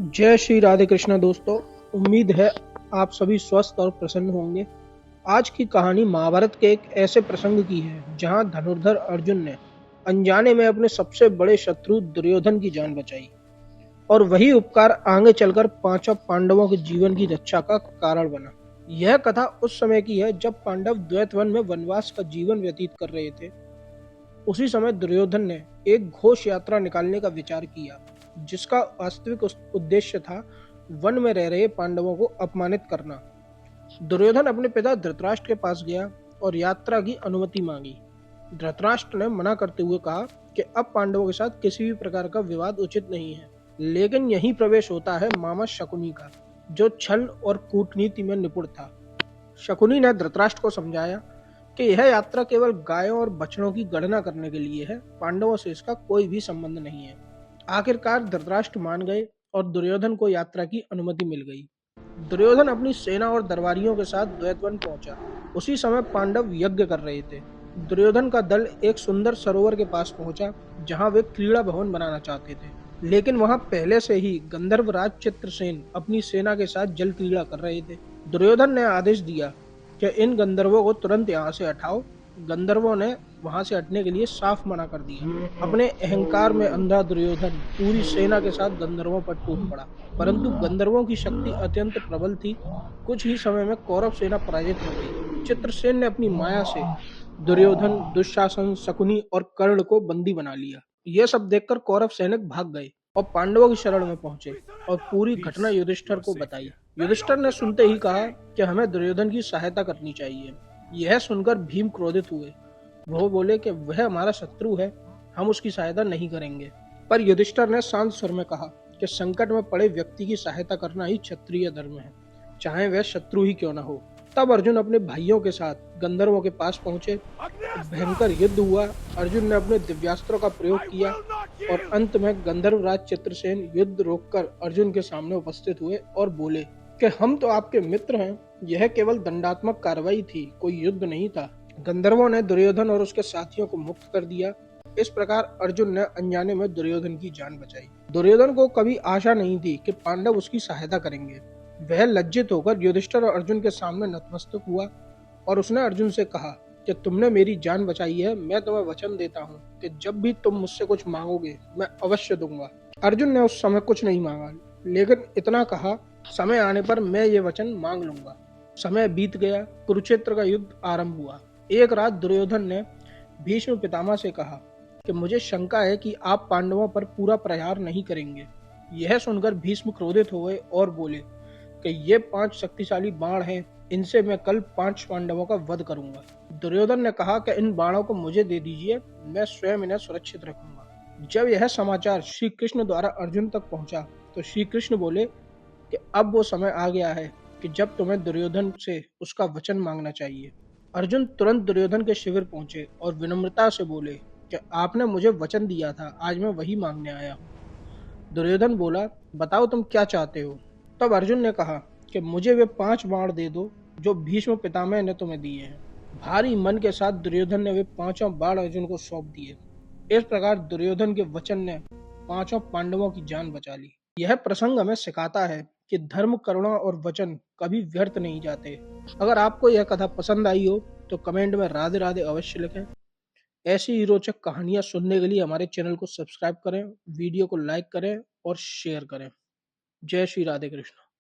जय श्री राधे कृष्णा दोस्तों। उम्मीद है आप सभी स्वस्थ और प्रसन्न होंगे। आज की कहानी महाभारत के एक ऐसे प्रसंग की है जहां धनुर्धर अर्जुन ने अनजाने में अपने सबसे बड़े शत्रु दुर्योधन की जान बचाई और वही उपकार आगे चलकर पांचों पांडवों के जीवन की रक्षा का कारण बना। यह कथा उस समय की है जब पांडव द्वैतवन में वनवास का जीवन व्यतीत कर रहे थे। उसी समय दुर्योधन ने एक घोष यात्रा निकालने का विचार किया जिसका वास्तविक उद्देश्य था वन में रह रहे पांडवों को अपमानित करना। दुर्योधन अपने पिता धृतराष्ट्र के पास गया और यात्रा की अनुमति मांगी। धृतराष्ट्र ने मना करते हुए कहा कि अब पांडवों के साथ किसी भी प्रकार का विवाद उचित नहीं है। लेकिन यही प्रवेश होता है मामा शकुनी का, जो छल और कूटनीति में निपुण था। शकुनी ने धृतराष्ट्र को समझाया कि यह यात्रा केवल गायों और बछड़ों की गणना करने के लिए है, पांडवों से इसका कोई भी संबंध नहीं है। आखिरकार धृतराष्ट्र मान गए और दुर्योधन को यात्रा की अनुमति मिल गई। दुर्योधन अपनी सेना और दरबारियों के साथ द्वैतवन पहुंचा। उसी समय पांडव यज्ञ कर रहे थे। दुर्योधन का दल एक सुंदर सरोवर के पास पहुंचा जहां वे क्रीड़ा भवन बनाना चाहते थे, लेकिन वहां पहले से ही गंधर्वराज चित्रसेन अपनी सेना के साथ जल क्रीड़ा कर रहे थे। दुर्योधन ने आदेश दिया कि इन गंधर्वों को तुरंत यहाँ से हटाओ। गंधर्वों ने वहां से हटने के लिए साफ मना कर दिया। अपने अहंकार में अंधा दुर्योधन पूरी सेना के साथ गंधर्वों पर टूट पड़ा, परंतु गंधर्वों की शक्ति अत्यंत प्रबल थी। कुछ ही समय में कौरव सेना पराजित हो गई। चित्रसेन ने अपनी माया से दुर्योधन, दुशासन, शकुनी और कर्ण को बंदी बना लिया। यह सब देखकर कौरव सैनिक भाग गए और पांडवों की शरण में पहुंचे और पूरी घटना युधिष्ठिर को बताई। युधिष्ठिर ने सुनते ही कहा कि हमें दुर्योधन की सहायता करनी चाहिए। यह सुनकर भीम क्रोधित हुए। वो बोले कि वह हमारा शत्रु है, हम उसकी सहायता नहीं करेंगे। पर युधिष्ठिर ने शांत स्वर में कहा कि संकट में पड़े व्यक्ति की सहायता करना ही क्षत्रिय धर्म है, चाहे वह शत्रु ही क्यों न हो। तब अर्जुन अपने भाइयों के साथ गंधर्वों के पास पहुंचे। भयंकर युद्ध हुआ। अर्जुन ने अपने दिव्यास्त्रों का प्रयोग किया और अंत में गंधर्वराज चित्रसेन युद्ध रोककर अर्जुन के सामने उपस्थित हुए और बोले कि हम तो आपके मित्र हैं, यह केवल दंडात्मक कार्रवाई थी, कोई युद्ध नहीं था। गंधर्वों ने दुर्योधन और उसके साथियों को मुक्त कर दिया। इस प्रकार अर्जुन ने अनजाने में दुर्योधन की जान बचाई। दुर्योधन को कभी आशा नहीं थी कि पांडव उसकी सहायता करेंगे। वह लज्जित होकर युधिष्ठिर और अर्जुन के सामने नतमस्तक हुआ और उसने अर्जुन से कहा कि तुमने मेरी जान बचाई है, मैं तुम्हें वचन देता हूँ कि जब भी तुम मुझसे कुछ मांगोगे मैं अवश्य दूंगा। अर्जुन ने उस समय कुछ नहीं मांगा, लेकिन इतना कहा, समय आने पर मैं ये वचन मांग लूंगा। समय बीत गया। कुरुक्षेत्र का युद्ध आरंभ हुआ। एक रात दुर्योधन ने भीष्म पितामह से कहा कि मुझे शंका है कि आप पांडवों पर पूरा प्रहार नहीं करेंगे। यह सुनकर भीष्म क्रोधित हो गए और बोले कि ये 5 शक्तिशाली बाण हैं, इनसे मैं कल 5 पांडवों का वध करूंगा। दुर्योधन ने कहा कि इन बाणों को मुझे दे दीजिए, मैं स्वयं इन्हें सुरक्षित रखूंगा। जब यह समाचार श्री कृष्ण द्वारा अर्जुन तक पहुंचा तो श्री कृष्ण बोले कि अब वो समय आ गया है कि जब तुम्हें दुर्योधन से उसका वचन मांगना चाहिए। अर्जुन तुरंत दुर्योधन के शिविर पहुंचे और विनम्रता से बोले कि आपने मुझे वचन दिया था, आज मैं वही मांगने आया हूँ। दुर्योधन बोला, बताओ तुम क्या चाहते हो। तब अर्जुन ने कहा कि मुझे वे 5 बाण दे दो जो भीष्म पितामह ने तुम्हें दिए हैं। भारी मन के साथ दुर्योधन ने वे 5 बाण अर्जुन को सौंप दिए। इस प्रकार दुर्योधन के वचन ने 5 पांडवों की जान बचा ली। यह प्रसंग हमें सिखाता है कि धर्म, करुणा और वचन कभी व्यर्थ नहीं जाते। अगर आपको यह कथा पसंद आई हो तो कमेंट में राधे राधे अवश्य लिखें। ऐसी ही रोचक कहानियां सुनने के लिए हमारे चैनल को सब्सक्राइब करें, वीडियो को लाइक करें और शेयर करें। जय श्री राधे कृष्ण।